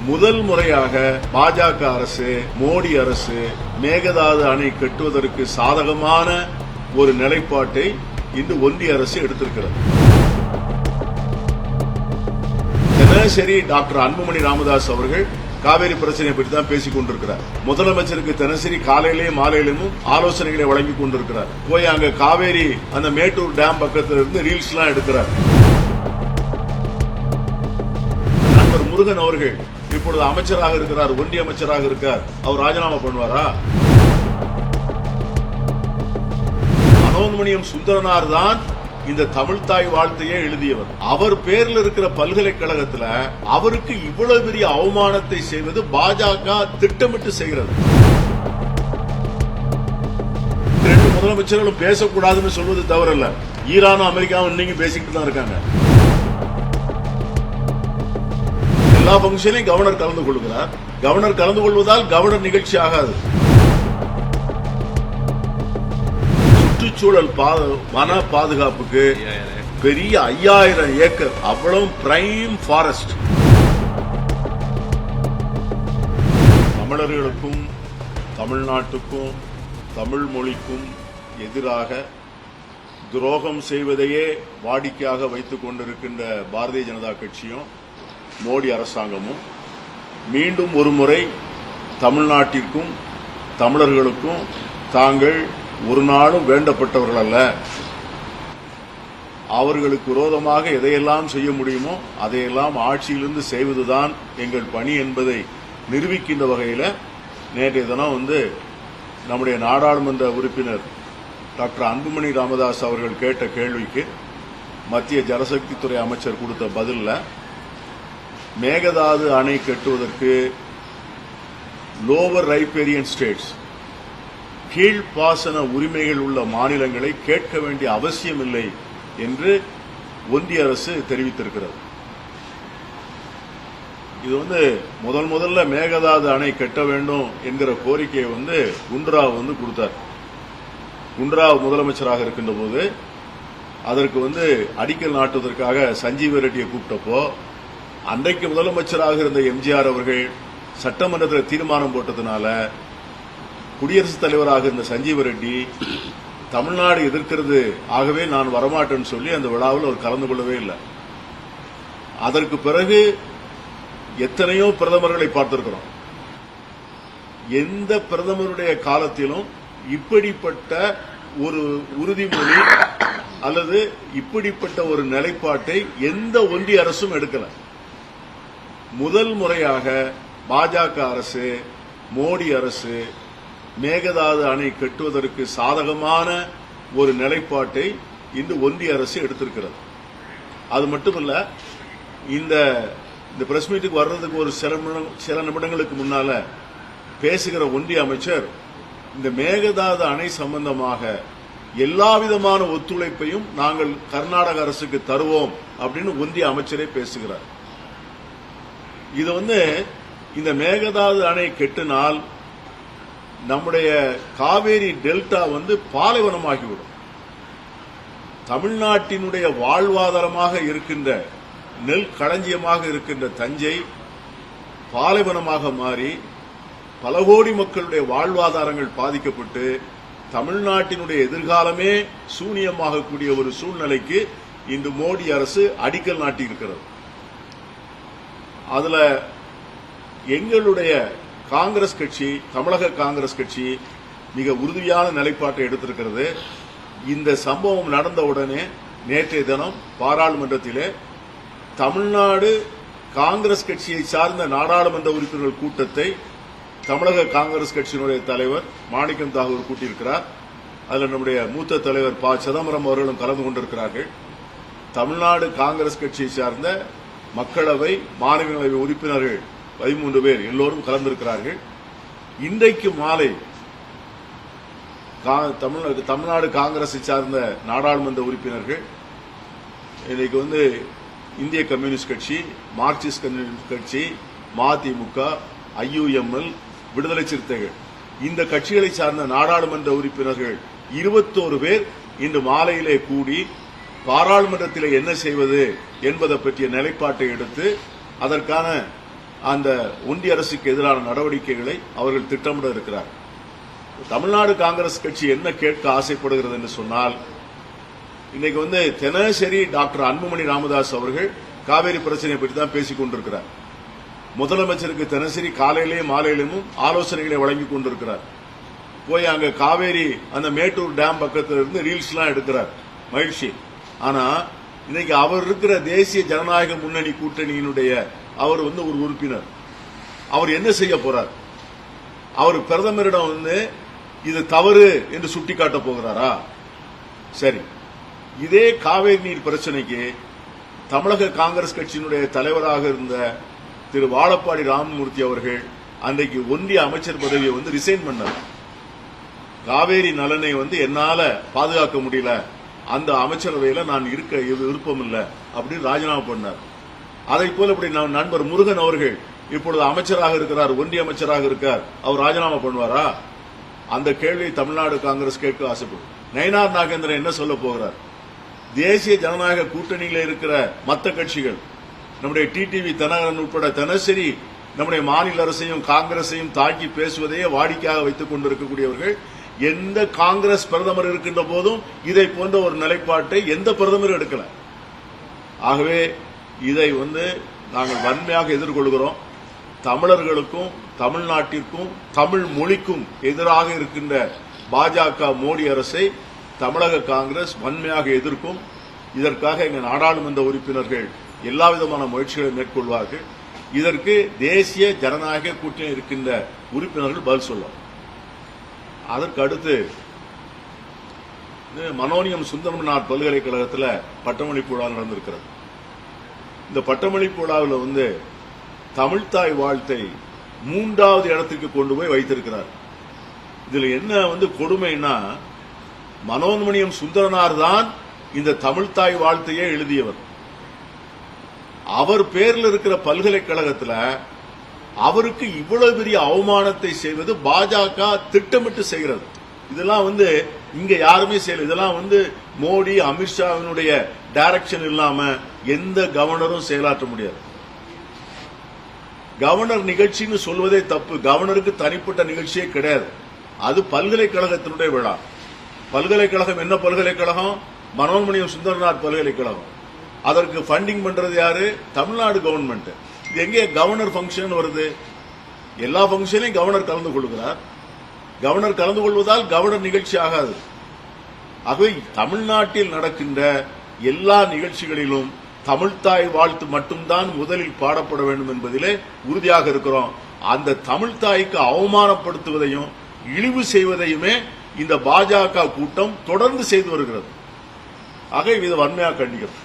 முதல் முறையாக பாஜக அரசு, மோடி அரசு மேகதாது அணை கட்டுவதற்கு சாதகமான ஒரு நிலைப்பாட்டை இன்று ஒன்றிய அரசு எடுத்திருக்கிறது. தினசரி டாக்டர் அன்புமணி ராமதாஸ் அவர்கள் காவேரி பிரச்சனையை பற்றி தான் பேசிக் கொண்டிருக்கிறார். முதலமைச்சருக்கு தினசரி காலையிலேயும் மாலையிலும் ஆலோசனைகளை வழங்கிக் கொண்டிருக்கிறார். போய் அங்க காவேரி அந்த மேட்டூர் டேம் பக்கத்தில் இருந்து ரீல்ஸ் எல்லாம் எடுக்கிறார். நண்பர் முருகன் அவர்கள் இப்பொழுது அமைச்சராக இருக்கிறார், ஒன்றிய அமைச்சராக இருக்கார். அவர் ராஜினாமா பண்ணுவாரா? மனோன்மணியம் சுந்தரனார் தான் இந்த தமிழ் தாய் வாழ்த்தையே எழுதியவர். அவர் பேரில் இருக்கிற பல்கலைக்கழகத்தில் அவருக்கு இவ்வளவு பெரிய அவமானத்தை செய்வது பாஜக திட்டமிட்டு செய்கிறது. ரெண்டு முதலமைச்சர்களும் பேசக்கூடாதுன்னு சொல்வது தவறல்ல. ஈரானும் அமெரிக்காவும் இன்னைக்கு பேசிக்கிட்டு தான் இருக்காங்க. எல்லா பங்கன்லையும் கவர்னர் கலந்து கொள்கிறார். கவர்னர் கலந்து கொள்வதால் கவர்னர் நிகழ்ச்சி ஆகாது. சுற்றுச்சூழல் வன பாதுகாப்புக்கு பெரிய 5000 ஏக்கர் அவ்வளவு பிரைம் ஃபாரஸ்ட். தமிழர்களுக்கும் தமிழ்நாட்டுக்கும் தமிழ் மொழிக்கும் எதிராக துரோகம் செய்வதையே வாடிக்கையாக வைத்துக் கொண்டிருக்கின்ற பாரதிய ஜனதா கட்சியும் மோடி அரசாங்கமும் மீண்டும் ஒருமுறை தமிழ்நாட்டிற்கும் தமிழர்களுக்கும் தாங்கள் ஒரு நாளும் வேண்டப்பட்டவர்கள் அல்ல, அவர்களுக்கு விரோதமாக எதையெல்லாம் செய்ய முடியுமோ அதையெல்லாம் ஆட்சியிலிருந்து செய்வதுதான் எங்கள் பணி என்பதை நிரூபிக்கின்ற வகையில் நேற்றைய தினம் நம்முடைய நாடாளுமன்ற உறுப்பினர் டாக்டர் அன்புமணி ராமதாஸ் அவர்கள் கேட்ட கேள்விக்கு மத்திய ஜலசக்தித்துறை அமைச்சர் கொடுத்த பதிலில் மேகதாது அணை கட்டுவதற்கு லோவர் ரைபேரியன் ஸ்டேட்ஸ், கீழ்ப்பாசன உரிமைகள் உள்ள மாநிலங்களை கேட்க வேண்டிய அவசியமில்லை என்று ஒன்றிய அரசு தெரிவித்திருக்கிறது. இது முதல்ல மேகதாது அணை கட்ட வேண்டும் என்கிற கோரிக்கையை குண்டுராவ் கொடுத்தார். குண்டுராவ் முதலமைச்சராக இருக்கின்ற போது அதற்கு அடிக்கல் நாட்டுவதற்காக சஞ்சீவ ரெட்டியை கூப்பிட்டப்போ அன்றைக்கு முதலமைச்சராக இருந்த எம்ஜிஆர் அவர்கள் சட்டமன்றத்தில் தீர்மானம் போட்டதுனால குடியரசுத் தலைவராக இருந்த சஞ்சீவ ரெட்டி தமிழ்நாடு எதிர்க்கிறது, ஆகவே நான் வரமாட்டேன்னு சொல்லி அந்த விழாவில் அவர் கலந்து கொள்ளவே இல்லை. அதற்கு பிறகு எத்தனையோ பிரதமர்களை பார்த்திருக்கிறோம். எந்த பிரதமருடைய காலத்திலும் இப்படிப்பட்ட ஒரு உறுதிமொழி அல்லது இப்படிப்பட்ட ஒரு நிலைப்பாட்டை எந்த ஒன்றிய அரசும் எடுக்கல. முதல் முறையாக பாஜக அரசு, மோடி அரசு மேகதாது அணை கட்டுவதற்கு சாதகமான ஒரு நிலைப்பாட்டை இன்று ஒன்றிய அரசு எடுத்திருக்கிறது. அது மட்டுமல்ல, இந்த பிரஸ் மீட்டுக்கு வர்றதுக்கு ஒரு சில நிமிடங்களுக்கு முன்னால பேசுகிற ஒன்றிய அமைச்சர் இந்த மேகதாது அணை சம்பந்தமாக எல்லாவிதமான ஒத்துழைப்பையும் நாங்கள் கர்நாடக அரசுக்கு தருவோம் அப்படின்னு ஒன்றிய அமைச்சரே பேசுகிறார். இது இந்த மேகதாது அணை கெட்டினால் நம்முடைய காவேரி டெல்டா பாலைவனமாகிவிடும். தமிழ்நாட்டினுடைய வாழ்வாதாரமாக இருக்கின்ற நெல் களஞ்சியமாக இருக்கின்ற தஞ்சை பாலைவனமாக மாறி பல கோடி மக்களுடைய வாழ்வாதாரங்கள் பாதிக்கப்பட்டு தமிழ்நாட்டினுடைய எதிர்காலமே சூனியமாகக்கூடிய ஒரு சூழ்நிலைக்கு இன்று மோடி அரசு அடிக்கல் நாட்டியிருக்கிறது. அதுல எங்களுடைய காங்கிரஸ் கட்சி, தமிழக காங்கிரஸ் கட்சி மிக உறுதியான நிலைப்பாட்டை எடுத்திருக்கிறது. இந்த சம்பவம் நடந்தவுடனே நேற்றைய தினம் பாராளுமன்றத்திலே தமிழ்நாடு காங்கிரஸ் கட்சியை சார்ந்த நாடாளுமன்ற உறுப்பினர்கள் கூட்டத்தை தமிழக காங்கிரஸ் கட்சியினுடைய தலைவர் மாணிக்கம் தாகூர் கூட்டியிருக்கிறார். அதில் நம்முடைய மூத்த தலைவர் ப. சிதம்பரம் அவர்களும் கலந்து கொண்டிருக்கிறார்கள். தமிழ்நாடு காங்கிரஸ் கட்சியை சார்ந்த மக்களவை, மாநிலங்களவை உறுப்பினர்கள் 13 பேர் எல்லோரும் கலந்திருக்கிறார்கள். இன்றைக்கு மாலை தமிழ்நாடு காங்கிரஸை சார்ந்த நாடாளுமன்ற உறுப்பினர்கள் இன்னைக்கு இந்திய கம்யூனிஸ்ட் கட்சி, மார்க்சிஸ்ட் கம்யூனிஸ்ட் கட்சி, மதிமுக, IUML, விடுதலை சிறுத்தைகள் இந்த கட்சிகளை சார்ந்த நாடாளுமன்ற உறுப்பினர்கள் 21 பேர் இன்று மாலையிலே கூடி பாராளுமன்றத்தில் என்ன செய்வது என்பதை பற்றிய நிலைப்பாட்டை எடுத்து அதற்கான அந்த ஒன்றிய அரசுக்கு எதிரான நடவடிக்கைகளை அவர்கள் திட்டமிட இருக்கிறார். தமிழ்நாடு காங்கிரஸ் கட்சி என்ன கேட்க ஆசைப்படுகிறது என்று சொன்னால், இன்னைக்கு தினசரி டாக்டர் அன்புமணி ராமதாஸ் அவர்கள் காவேரி பிரச்சனையை பற்றி தான் பேசிக் கொண்டிருக்கிறார். முதலமைச்சருக்கு தினசரி காலையிலேயும் மாலையிலும் ஆலோசனைகளை வழங்கிக் கொண்டிருக்கிறார். போய் அங்க காவேரி அந்த மேட்டூர் டேம் பக்கத்தில் இருந்து ரீல்ஸ் எல்லாம் எடுக்கிறார், மகிழ்ச்சி. ஆனா இன்னைக்கு அவர் இருக்கிற தேசிய ஜனநாயக முன்னணி கூட்டணியினுடைய அவர் ஒரு உறுப்பினர். அவர் என்ன செய்ய போறார்? அவர் பிரதமரிடம் இது தவறு என்று சுட்டிக்காட்ட போகிறாரா? சரி, இதே காவேரி நீர் பிரச்சனைக்கு தமிழக காங்கிரஸ் கட்சியினுடைய தலைவராக இருந்த திரு வாழப்பாடி ராமமூர்த்தி அவர்கள் அன்றைக்கு ஒன்றிய அமைச்சர் பதவியை ரிசைன் பண்ணார். காவேரி நலனை என்னால பாதுகாக்க முடியல, அந்த அமைச்சரவையில் நான் இருக்க விருப்பம் இல்லை அப்படின்னு ராஜினாமா பண்ணார். அதை போல இப்படி நண்பர் முருகன் அவர்கள் இப்பொழுது அமைச்சராக இருக்கிறார், ஒன்றிய அமைச்சராக இருக்கார், அவர் ராஜினாமா பண்ணுவாரா? அந்த கேள்வியை தமிழ்நாடு காங்கிரஸ் கேட்க ஆசைப்படும். நயினார் நாகேந்திரன் என்ன சொல்ல போகிறார்? தேசிய ஜனநாயக கூட்டணியில் இருக்கிற மற்ற கட்சிகள், நம்முடைய டிடிவி தினகரன் உட்பட தினசரி நம்முடைய மாநில அரசையும் காங்கிரஸையும் தாக்கி பேசுவதையே வாடிக்கையாக வைத்துக் கொண்டிருக்கக்கூடியவர்கள், எந்த காங்கிரஸ் பிரதமர் இருக்கின்ற போதும் இதை போன்ற ஒரு நிலைப்பாட்டை எந்த பிரதமரும் எடுக்கல. ஆகவே இதை நாங்கள் வன்மையாக எதிர்கொள்கிறோம். தமிழர்களுக்கும் தமிழ்நாட்டிற்கும் தமிழ் மொழிக்கும் எதிராக இருக்கின்ற பாஜக மோடி அரசை தமிழக காங்கிரஸ் வன்மையாக எதிர்க்கும். இதற்காக எங்கள் நாடாளுமன்ற உறுப்பினர்கள் எல்லா விதமான முயற்சிகளை மேற்கொள்வார்கள். இதற்கு தேசிய ஜனநாயக கூட்டணி இருக்கின்ற உறுப்பினர்கள் பதில் சொல்லும். அதற்கு அடுத்து மனோன்மணியம் சுந்தரனார் பல்கலைக்கழகத்தில் பட்டமளிப்பு விழா நடந்திருக்கிறது. இந்த பட்டமளிப்பு விழாவில் தமிழ்த்தாய் வாழ்த்தை 3வது இடத்துக்கு கொண்டு போய் வைத்திருக்கிறார். இதுல என்ன கொடுமைன்னா, மனோன்மணியம் சுந்தரனார் தான் இந்த தமிழ்த்தாய் வாழ்த்தையே எழுதியவர். அவர் பேரில் இருக்கிற பல்கலைக்கழகத்தில் அவருக்கு இவ்வளவு பெரிய அவமானத்தை செய்வது பாஜக திட்டமிட்டு செய்கிறது. இதெல்லாம் இங்க யாருமே செய்யல. இதெல்லாம் மோடி அமித்ஷாவினுடைய டைரக்ஷன் இல்லாம எந்த கவர்னரும் செயலாற்ற முடியாது. கவர்னர் நிகழ்ச்சின்னு சொல்வதே தப்பு. கவர்னருக்கு தனிப்பட்ட நிகழ்ச்சியே கிடையாது. அது பல்கலைக்கழகத்தினுடைய விழா. பல்கலைக்கழகம் என்ன பல்கலைக்கழகம்? மனோன்மணியம் சுந்தரனார் பல்கலைக்கழகம். அதற்கு ஃபண்டிங் பண்றது யாரு? தமிழ்நாடு கவர்மெண்ட். இது எங்கே கவர்னர் ஃபங்க்ஷன் வருது? எல்லா ஃபங்க்ஷனையும் கவர்னர் கலந்து கொள்கிறார். கவர்னர் கலந்து கொள்வதால் கவர்னர் நிகழ்ச்சி ஆகாது. ஆகவே தமிழ்நாட்டில் நடக்கின்ற எல்லா நிகழ்ச்சிகளிலும் தமிழ்த்தாய் வாழ்த்து மட்டும்தான் முதலில் பாடப்பட வேண்டும் என்பதிலே உறுதியாக இருக்கிறோம். அந்த தமிழ்த்தாய்க்கு அவமானப்படுத்துவதையும் இழிவு செய்வதையுமே இந்த பாஜக கூட்டம் தொடர்ந்து செய்து வருகிறது. ஆக இது வன்மையாக கண்டிக்கிறோம்.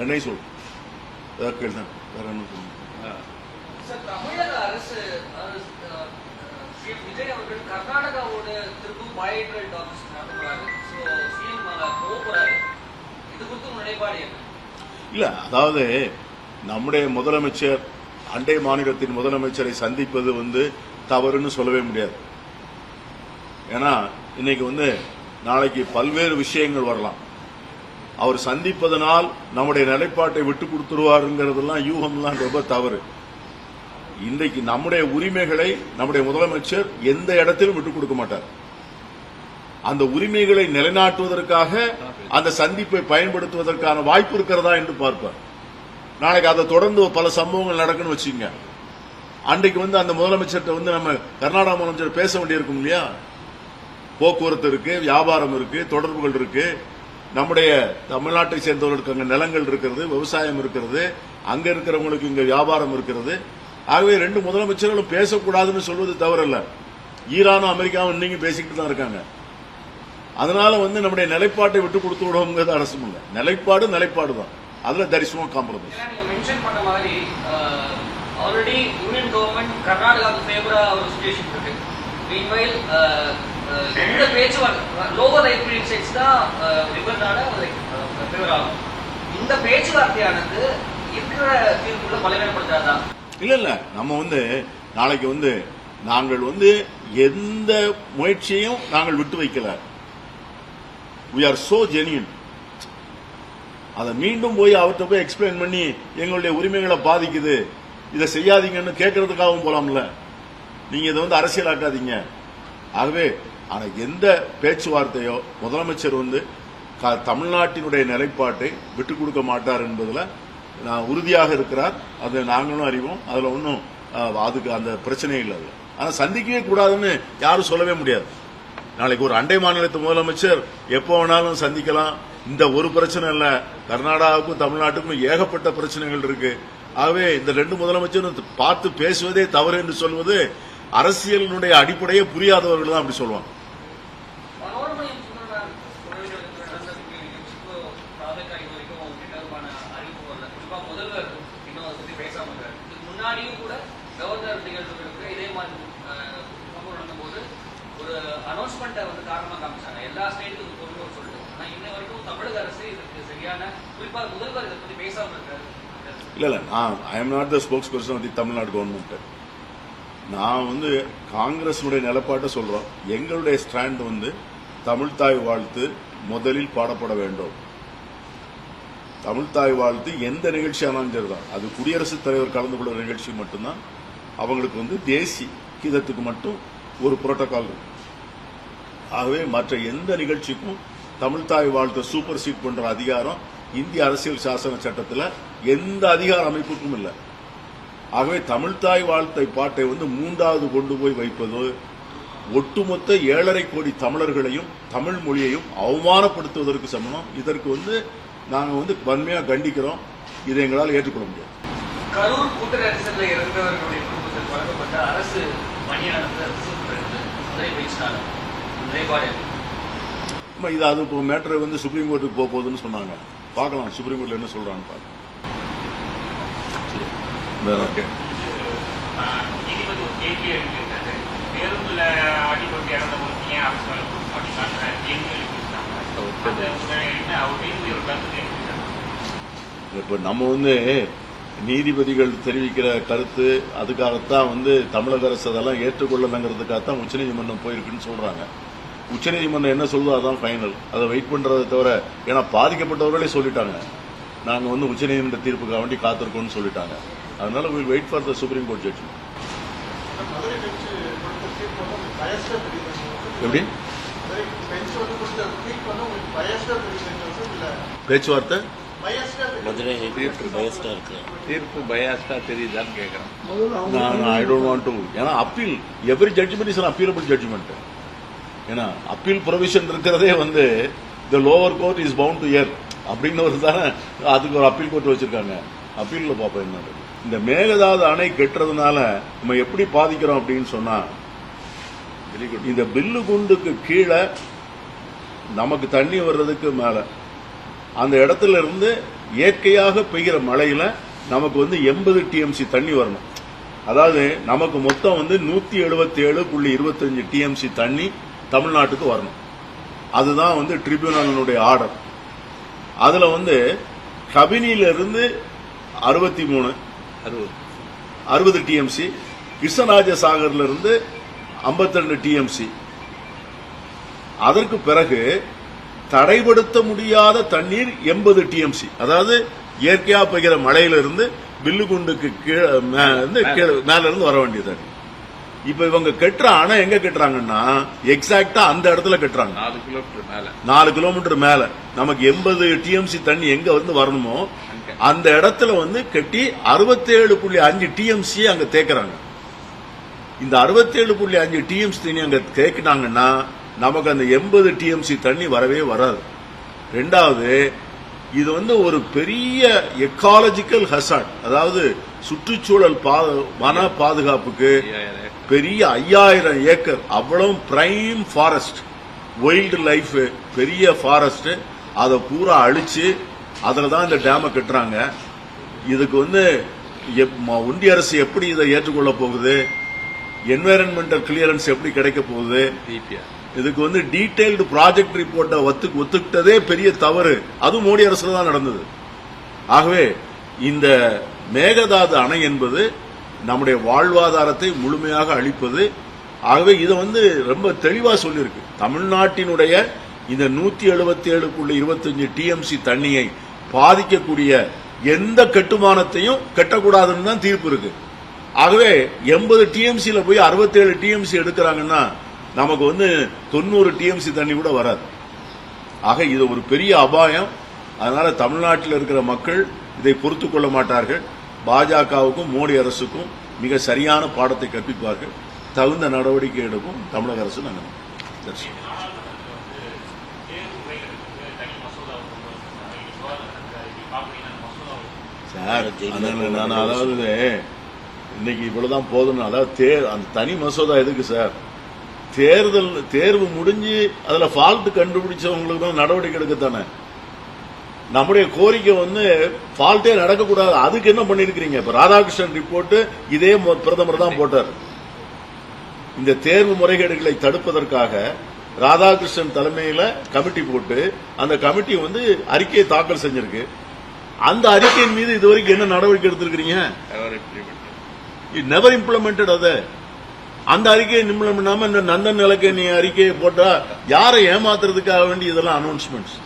என்னை சொல் தமிழக அரசு விஜய் அவர்கள் கர்நாடகாவோட திருப்பும் பயோட்ரல் டாக்ஸ் நடத்துறாரு. இது குறித்து நிலைப்பாடு என்ன? இல்ல, அதாவது நம்முடைய முதலமைச்சர் அண்டை மாநிலத்தின் முதலமைச்சரை சந்திப்பது தவறுன்னு சொல்லவே முடியாது. ஏன்னா இன்னைக்கு நாளைக்கு பல்வேறு விஷயங்கள் வரலாம். அவர் சந்திப்பதனால் நம்முடைய நிலைப்பாட்டை விட்டு கொடுத்துருவாருங்கிறதெல்லாம் யூகம்லாம் ரொம்ப தவறு. இன்றைக்கு நம்முடைய உரிமைகளை நம்முடைய முதலமைச்சர் எந்த இடத்திலும் விட்டுக் கொடுக்க மாட்டார். அந்த உரிமைகளை நிலைநாட்டுவதற்காக அந்த சந்திப்பை பயன்படுத்துவதற்கான வாய்ப்பு இருக்கிறதா என்று பார்ப்பார். நாளைக்கு அதை தொடர்ந்து பல சம்பவங்கள் நடக்குன்னு வச்சுங்க. அன்றைக்கு அந்த முதலமைச்சர்கிட்ட நம்ம கர்நாடக முதலமைச்சர் பேச வேண்டியிருக்கும் இல்லையா? போக்குவரத்து இருக்கு, வியாபாரம் இருக்கு, தொடர்புகள் இருக்கு. நம்முடைய தமிழ்நாட்டை சேர்ந்தவர்களுக்கு அங்க நிலங்கள் இருக்கிறது, விவசாயம் இருக்கிறது, அங்க இருக்கிறவங்களுக்கு இங்க வியாபாரம் இருக்கிறது. ஆகவே 2 முதலமைச்சர்களும் பேசக்கூடாதுன்னு சொல்வது தவறல்ல. ஈரானும் அமெரிக்காவும் இன்னைக்கு பேசிக்கிட்டு தான் இருக்காங்க. அதனால நம்முடைய நிலைப்பாட்டை விட்டு கொடுத்து விடுவோங்கிறது அரசும் இல்லை. நிலைப்பாடு தான். அதுல there is no compromise. Mention பண்ண மாதிரி ஆல்ரெடி யூனியன் கவர்மெண்ட் கர்நாடகாவுக்கு ஃபேவரா ஒரு சிச்சுவேஷன் இருக்கு. மீன்வைல் இந்த பேச்சுவார்த்தை லோவர் ஐபிஎல் செட்ஸ் தான் ரிபர்டான ஃபேவர் ஆகும். இந்த பேச்சுவார்த்தையானது இருக்கிற தீர்ப்புல பலவீனப்படுத்தாதா? இல்ல, நம்ம நாளைக்கு நாங்கள் எந்த முயற்சியையும் நாங்கள் விட்டு வைக்கல. we are so genuine. அதை மீண்டும் போய் அவர்கிட்ட போய் எக்ஸ்பிளைன் பண்ணி எங்களுடைய உரிமைகளை பாதிக்குது, இதை செய்யாதீங்கன்னு கேட்கறதுக்காகவும் போலாம்ல. நீங்க இதை வந்து அரசியலாக்காதீங்க. ஆகவே ஆனா எந்த பேச்சுவார்த்தையோ முதலமைச்சர் வந்து தமிழ்நாட்டினுடைய நிலைப்பாட்டை விட்டுக் கொடுக்க மாட்டார் என்பதுல நான் உறுதியாக இருக்கிறார். அதை நாங்களும் அறிவோம். அதுல ஒன்றும் அதுக்கு அந்த பிரச்சனையே இல்லை. ஆனா சந்திக்கவே கூடாதுன்னு யாரும் சொல்லவே முடியாது. நாளைக்கு ஒரு அண்டை மாநிலத்து முதலமைச்சர் எப்போ வேணாலும் சந்திக்கலாம். இந்த ஒரு பிரச்சனை இல்ல, கர்நாடகாவுக்கும் தமிழ்நாட்டுக்கும் ஏகப்பட்ட பிரச்சனைகள் இருக்கு. ஆகவே இந்த ரெண்டு முதலமைச்சரும் பார்த்து பேசுவதே தவறு என்று சொல்வது அரசியலினுடைய அடிப்படையே புரியாதவர்கள் தான் அப்படி சொல்லுவாங்க. எல்லா ஸ்டேட்டுக்கும் பொருள் சொல்லிட்டு ஆனா இன்ன வரைக்கும் தமிழக அரசு இதுக்கு சரியான குறிப்பாக முதல்வர் இதை பத்தி பேசாம இருக்காரு. இல்ல I am not the spokesperson of the Tamil Nadu government. நான் வந்து காங்கிரஸுடைய நிலைப்பாட்டை சொல்றோம். எங்களுடைய ஸ்டாண்ட் வந்து தமிழ்தாய் வாழ்த்து முதலில் பாடப்பட வேண்டும். தமிழ்தாய் வாழ்த்து எந்த நிகழ்ச்சி ஆனாலும் சரிதான், அது குடியரசுத் தலைவர் கலந்து கொள்கிற நிகழ்ச்சி மட்டும்தான். அவங்களுக்கு வந்து தேசிய கீதத்துக்கு மட்டும் ஒரு புரோட்டோகால் இருக்கு. ஆகவே மற்ற எந்த நிகழ்ச்சிக்கும் தமிழ்தாய் வாழ்த்தை சூப்பர் சீட் பண்ற அதிகாரம் இந்திய அரசியல் சாசன சட்டத்தில் எந்த அதிகார அமைப்புக்கும் இல்லை. ஆகவே தமிழ்தாய் வாழ்த்தை பாட்டை வந்து மூன்றாவது கொண்டு போய் வைப்பது ஒட்டுமொத்த 7.5 கோடி தமிழர்களையும் தமிழ் மொழியையும் அவமானப்படுத்துவதற்கு சமம். இதற்கு வந்து நாங்கள் வந்து வன்மையாக கண்டிக்கிறோம். இதை எங்களால் ஏற்றுக்கொள்ள முடியாது. கரூர் கூட்ட நெரிசலில் இறந்தவர்களுடைய குடும்பத்தில் வழங்கப்பட்ட அரசு பணியாளர் இது அது இப்போ மேட்டர் வந்து சுப்ரீம் கோர்ட்டுக்கு போக போகுதுன்னு சொன்னாங்க. பார்க்கலாம் சுப்ரீம் கோர்ட்ல என்ன சொல்றான்னு பார்க்கலாம். நீதிபதி ஒரு கேள்வி எழுப்பியிருக்காரு. பேருந்துல அடிபட்டு இறந்தவங்களுக்கு ஏன் அரசு அப்படின்ற கேள்வி எழுப்பியிருக்காங்க. இப்ப நம்ம வந்து நீதிபதிகள் தெரிவிக்கிற கருத்து அதுக்காகத்தான் வந்து தமிழக அரசு அதெல்லாம் ஏற்றுக்கொள்ளணுங்கிறதுக்காகத்தான் உச்சநீதிமன்றம் போயிருக்குன்னு சொல்றாங்க. உச்சநீதிமன்றம் என்ன சொல்லுதோ அதான் ஃபைனல். அதை வெயிட் பண்றதை தவிர, ஏன்னா பாதிக்கப்பட்டவர்களே சொல்லிட்டாங்க நாங்க வந்து உச்சநீதிமன்ற தீர்ப்புக்காக வேண்டி காத்திருக்கோம்னு சொல்லிட்டாங்க. அதனால will wait for the supreme court judgment. எப்படி பேச்சுவார்த்தை மதுரை தீர்ப்பு பயாஸ்டா தெரியுதான்னு கேட்கிறேன். I don't want to. ஏன்னா appeal every judgment is an appealable judgment. ஏன்னா அப்பீல் ப்ரொவிஷன் இருக்கிறதே வந்து the lower court is bound to hear அப்படின்னு ஒரு தானே அதுக்கு ஒரு அப்பீல் கோர்ட் வச்சிருக்காங்க. அப்பீல்ல பாப்போம் என்ன. இந்த மேகதாது அணை கட்டுறதுனால நம்ம எப்படி பாதிக்கிறோம் அப்படின்னு சொன்னா, இந்த பில்லு குண்டுக்கு கீழே நமக்கு தண்ணி வர்றதுக்கு மேல அந்த இடத்துல இருந்து இயற்கையாக பெய்கிற மழையில நமக்கு வந்து 80 TMC தண்ணி வரணும். அதாவது நமக்கு மொத்தம் வந்து 177.25 TMC தண்ணி தமிழ்நாட்டுக்கு வரணும். அதுதான் வந்து ட்ரிபியூனலுடைய ஆர்டர். அதுல வந்து கபினியிலிருந்து 60 TMC, கிருஷ்ணராஜசாகர்ல இருந்து 52 TMC. அதற்கு பிறகு தடைப்படுத்த முடியாத தண்ணீர் 80 TMC. அதாவது இயற்கையா பெய்கிற மழையிலிருந்து பில்லுகுண்டுக்கு மேல இருந்து வர வேண்டிய தண்ணி. இப்ப இவங்க கட்டுற அணை எங்க கட்டுறாங்கன்னா எக்ஸாக்டா அந்த இடத்துல கட்டுறாங்க. 4 கிலோமீட்டர் மேல நமக்கு 80 TMC தண்ணி எங்க வந்து வரணுமோ அந்த இடத்துல வந்து கட்டி 67.5 TMC அங்க தேக்குறாங்க. இந்த 67.5 TMC தண்ணி அங்க தேக்கினாங்கன்னா நமக்கு அந்த 80 TMC தண்ணி வரவே வராது. ரெண்டாவது, இது வந்து ஒரு பெரிய எக்காலஜிக்கல் ஹசார்ட், அதாவது சுற்றுச்சூழல் வன பாதுகாப்புக்கு பெரிய 5000 ஏக்கர் அவ்வளவு பிரைம் ஃபாரஸ்ட், வைல்டு லைஃப் பெரிய ஃபாரஸ்ட், அதை பூரா அழிச்சு அதுலதான் இந்த டேமை கட்டுறாங்க. இதுக்கு வந்து ஒன்றிய அரசு எப்படி இதை ஏற்றுக்கொள்ள போகுது? என்வைரன்மெண்டல் கிளியரன்ஸ் எப்படி கிடைக்க போகுது? இதுக்கு வந்து டீடைல்டு ப்ராஜெக்ட் ரிப்போர்ட்டை ஒத்துக்கிட்டதே பெரிய தவறு. அதுவும் மோடி அரசுல தான் நடந்தது. ஆகவே இந்த மேகதாது அணை என்பது நம்முடைய வாழ்வாதாரத்தை முழுமையாக அளிப்பது. ஆகவே இதை வந்து ரொம்ப தெளிவா சொல்லியிருக்கு. தமிழ்நாட்டினுடைய இந்த 177.25 TMC தண்ணியை பாதிக்கக்கூடிய எந்த கட்டுமானத்தையும் கட்டக்கூடாதுன்னு தான் தீர்ப்பு இருக்கு. ஆகவே 80 டிஎம்சில போய் 67 டிஎம்சி எடுக்கிறாங்கன்னா நமக்கு 90 டிஎம்சி தண்ணி கூட வராது. ஆக இது ஒரு பெரிய அபாயம். அதனால தமிழ்நாட்டில் இருக்கிற மக்கள் இதை பொறுத்துக் கொள்ள மாட்டார்கள். பாஜகவுக்கும் மோடி அரசுக்கும் மிக சரியான பாடத்தை கற்பிப்பார்கள். தகுந்த நடவடிக்கை எடுக்கும் தமிழக அரசு. நாங்கள் சார் நான் அதாவது இன்னைக்கு இவ்வளவுதான் போதும். அதாவது அந்த தனி மசோதா எதுக்கு சார்? தேர்வு முடிஞ்சு அதுல ஃபால்ட் கண்டுபிடிச்சவங்களுக்கு தான் நடவடிக்கை எடுக்கத்தானே. நம்முடைய கோரிக்கை ஃபால்ட்டே நடக்கக்கூடாது. அதுக்கு என்ன பண்ணிருக்கீங்க? இப்ப ராதாகிருஷ்ணன் ரிப்போர்ட் இதே பிரதமர் தான் போட்டார். இந்த தேர்வு முறைகேடுகளை தடுப்பதற்காக ராதாகிருஷ்ணன் தலைமையில கமிட்டி போட்டு அந்த கமிட்டி அறிக்கையை தாக்கல் செஞ்சிருக்கு. அந்த அறிக்கையின் மீது இதுவரைக்கும் என்ன நடவடிக்கை எடுத்திருக்கீங்க? Never implemented. அத அந்த அறிக்கையை இம்ப்ளிமெண்ட் பண்ணாம இந்த நந்தன் நிலக்கணி அறிக்கையை போட்டா யாரை ஏமாத்துறதுக்காக வேண்டி இதெல்லாம் அனௌன்ஸ்மெண்ட்ஸ்.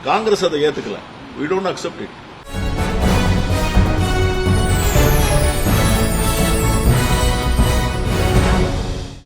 காங்கிரஸ் அதை ஏத்துக்கல. We don't accept it.